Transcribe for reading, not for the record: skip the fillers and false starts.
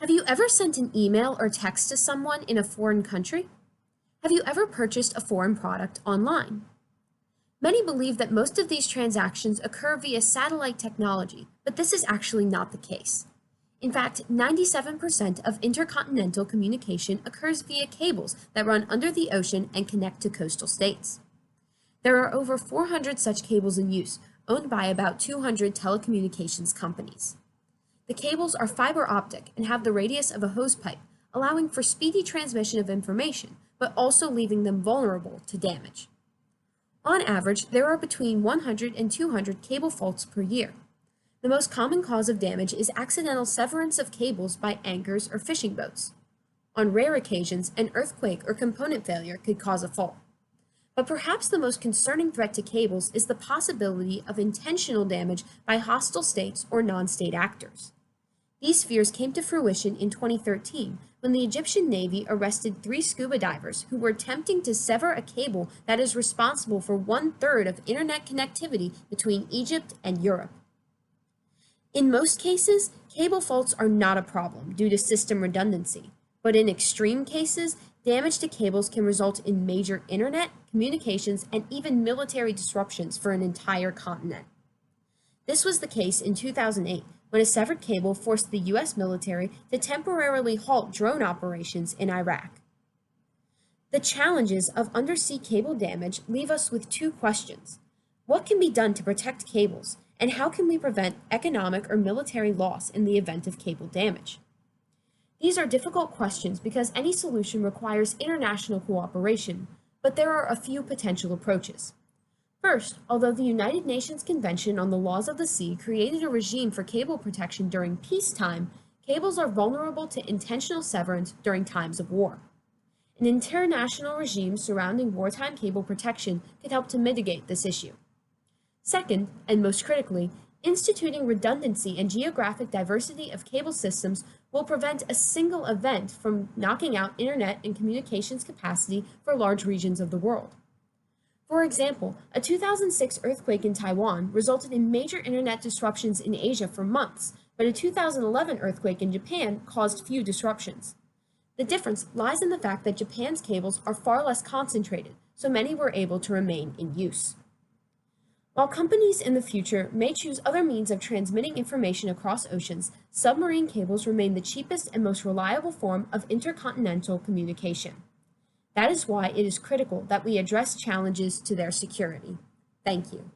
Have you ever sent an email or text to someone in a foreign country? Have you ever purchased a foreign product online? Many believe that most of these transactions occur via satellite technology, but this is actually not the case. In fact, 97% of intercontinental communication occurs via cables that run under the ocean and connect to coastal states. There are over 400 such cables in use, owned by about 200 telecommunications companies. The cables are fiber optic and have the radius of a hosepipe, allowing for speedy transmission of information, but also leaving them vulnerable to damage. On average, there are between 100 and 200 cable faults per year. The most common cause of damage is accidental severance of cables by anchors or fishing boats. On rare occasions, an earthquake or component failure could cause a fault. But perhaps the most concerning threat to cables is the possibility of intentional damage by hostile states or non-state actors. These fears came to fruition in 2013 when the Egyptian Navy arrested 3 scuba divers who were attempting to sever a cable that is responsible for 1/3 of internet connectivity between Egypt and Europe. In most cases, cable faults are not a problem due to system redundancy, but in extreme cases, damage to cables can result in major internet, communications, and even military disruptions for an entire continent. This was the case in 2008 when a severed cable forced the U.S. military to temporarily halt drone operations in Iraq. The challenges of undersea cable damage leave us with 2 questions. What can be done to protect cables, and how can we prevent economic or military loss in the event of cable damage? These are difficult questions because any solution requires international cooperation, but there are a few potential approaches. First, although the United Nations Convention on the Laws of the Sea created a regime for cable protection during peacetime, cables are vulnerable to intentional severance during times of war. An international regime surrounding wartime cable protection could help to mitigate this issue. Second, and most critically, instituting redundancy and geographic diversity of cable systems will prevent a single event from knocking out internet and communications capacity for large regions of the world. For example, a 2006 earthquake in Taiwan resulted in major internet disruptions in Asia for months, but a 2011 earthquake in Japan caused few disruptions. The difference lies in the fact that Japan's cables are far less concentrated, so many were able to remain in use. While companies in the future may choose other means of transmitting information across oceans, submarine cables remain the cheapest and most reliable form of intercontinental communication. That is why it is critical that we address challenges to their security. Thank you.